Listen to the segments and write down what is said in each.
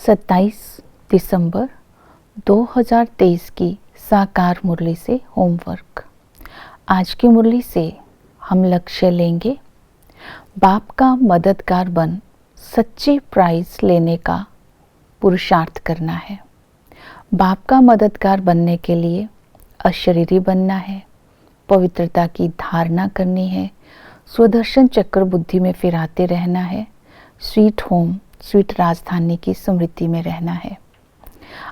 27 दिसंबर 2023 की साकार मुरली से होमवर्क। आज की मुरली से हम लक्ष्य लेंगे, बाप का मददगार बन सच्ची प्राइज लेने का पुरुषार्थ करना है। बाप का मददगार बनने के लिए अशरीरी बनना है, पवित्रता की धारणा करनी है, स्वदर्शन चक्र बुद्धि में फिराते रहना है, स्वीट होम स्वीट राजधानी की स्मृति में रहना है।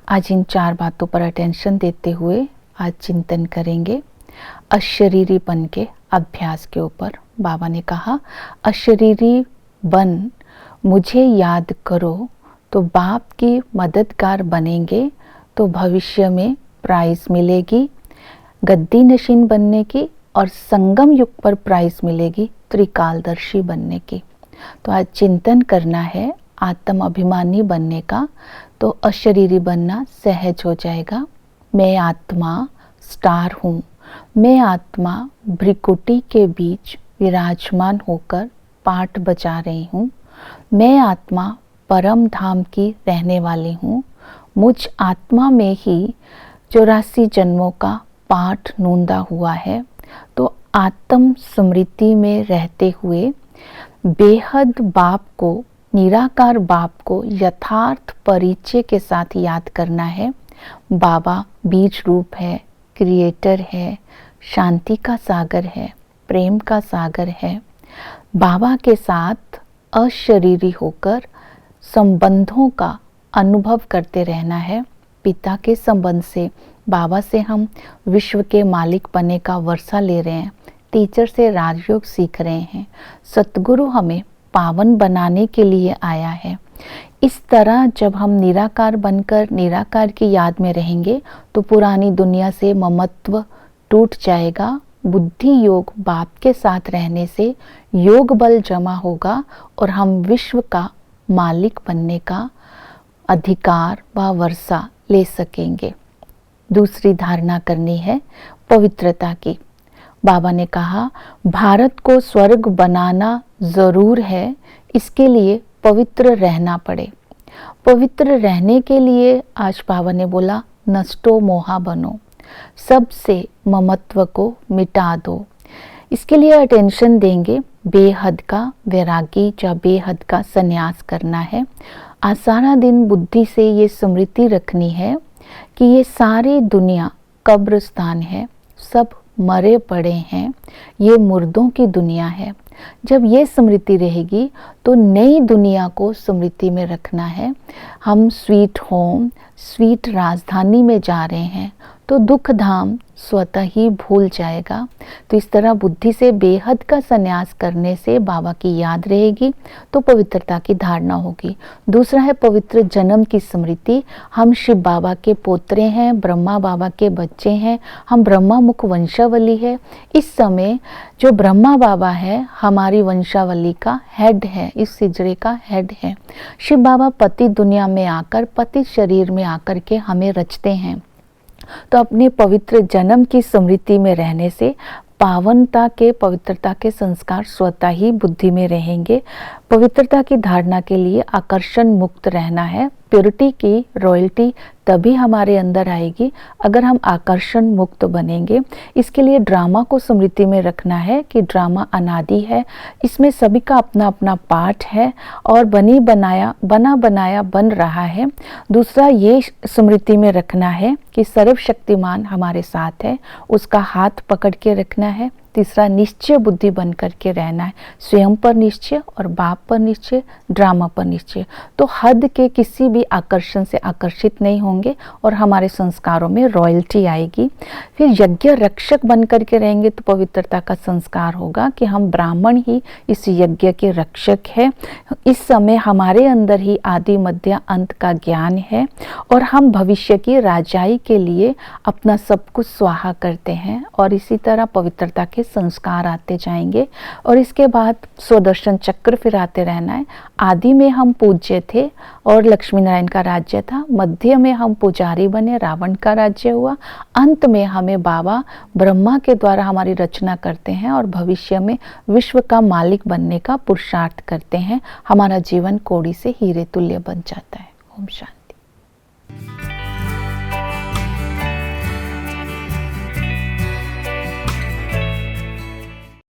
आज इन 4 बातों पर अटेंशन देते हुए आज चिंतन करेंगे अशरीरीपन के अभ्यास के ऊपर। बाबा ने कहा, अशरीरी बन मुझे याद करो तो बाप की मददगार बनेंगे तो भविष्य में प्राइज मिलेगी, गद्दी नशीन बनने की, और संगम युग पर प्राइज मिलेगी त्रिकालदर्शी बनने की। तो आज चिंतन करना है आत्म अभिमानी बनने का, तो अशरीरी बनना सहज हो जाएगा। मैं आत्मा स्टार हूँ, मैं आत्मा भ्रिकुटी के बीच विराजमान होकर पाठ बजा रही हूँ, मैं आत्मा परम धाम की रहने वाली हूँ, मुझ आत्मा में ही 84 जन्मों का पाठ नोंदा हुआ है। तो आत्म स्मृति में रहते हुए बेहद बाप को, निराकार बाप को यथार्थ परिचय के साथ याद करना है। बाबा बीज रूप है, क्रिएटर है, शांति का सागर है, प्रेम का सागर है। बाबा के साथ अशरीरी होकर संबंधों का अनुभव करते रहना है। पिता के संबंध से, बाबा से हम विश्व के मालिक बनने का वर्षा ले रहे हैं, टीचर से राजयोग सीख रहे हैं, सतगुरु हमें पावन बनाने के लिए आया है। इस तरह जब हम निराकार बनकर निराकार की याद में रहेंगे तो पुरानी दुनिया से ममत्व टूट जाएगा। बुद्धि योग बाप के साथ रहने से योग बल जमा होगा और हम विश्व का मालिक बनने का अधिकार व वर्षा ले सकेंगे। दूसरी धारणा करनी है पवित्रता की। बाबा ने कहा, भारत को स्वर्ग बनाना जरूर है, इसके लिए पवित्र रहना पड़े। पवित्र रहने के लिए आज बाबा ने बोला, नष्टो मोहा बनो, सबसे ममत्व को मिटा दो। इसके लिए अटेंशन देंगे, बेहद का वैरागी या बेहद का संन्यास करना है। आज सारा दिन बुद्धि से ये स्मृति रखनी है कि ये सारी दुनिया कब्रिस्तान है, सब मरे पड़े हैं, ये मुर्दों की दुनिया है। जब ये स्मृति रहेगी तो नई दुनिया को स्मृति में रखना है। हम स्वीट होम स्वीट राजधानी में जा रहे हैं तो दुख धाम स्वतः ही भूल जाएगा। तो इस तरह बुद्धि से बेहद का संन्यास करने से बाबा की याद रहेगी तो पवित्रता की धारणा होगी। दूसरा है पवित्र जन्म की स्मृति। हम शिव बाबा के पोत्रे हैं, ब्रह्मा बाबा के बच्चे हैं, हम ब्रह्मा मुख वंशावली है। इस समय जो ब्रह्मा बाबा है हमारी वंशावली का हेड है, इस सिजरे का हेड है। शिव बाबा पति दुनिया में आकर, पति शरीर में आकर के हमें रचते हैं। तो अपने पवित्र जन्म की स्मृति में रहने से पावनता के, पवित्रता के संस्कार स्वतः ही बुद्धि में रहेंगे। पवित्रता की धारणा के लिए आकर्षण मुक्त रहना है। प्योरिटी की रॉयल्टी तभी हमारे अंदर आएगी अगर हम आकर्षण मुक्त बनेंगे। इसके लिए ड्रामा को स्मृति में रखना है कि ड्रामा अनादि है, इसमें सभी का अपना अपना पार्ट है और बना बनाया बन रहा है। दूसरा ये स्मृति में रखना है कि सर्वशक्तिमान हमारे साथ है, उसका हाथ पकड़ के रखना है। तीसरा निश्चय बुद्धि बन करके रहना है, स्वयं पर निश्चय और बाप पर निश्चय, ड्रामा पर निश्चय। तो हद के किसी भी आकर्षण से आकर्षित नहीं होंगे और हमारे संस्कारों में रॉयल्टी आएगी। फिर यज्ञ रक्षक बन करके रहेंगे तो पवित्रता का संस्कार होगा कि हम ब्राह्मण ही इस यज्ञ के रक्षक हैं। इस समय हमारे अंदर ही आदि मध्य अंत का ज्ञान है और हम भविष्य की राजाई के लिए अपना सब कुछ स्वाहा करते हैं और इसी तरह पवित्रता के संस्कार आते जाएंगे। और इसके बाद स्वदर्शन चक्र फिराते रहना है। आदि में हम पूज्य थे और लक्ष्मी नारायण का राज्य था, मध्य में हम पुजारी बने, रावण का राज्य हुआ, अंत में हमें बाबा ब्रह्मा के द्वारा हमारी रचना करते हैं और भविष्य में विश्व का मालिक बनने का पुरुषार्थ करते हैं। हमारा जीवन कौड़ी से हीरे तुल्य बन जाता है। ओम शांति।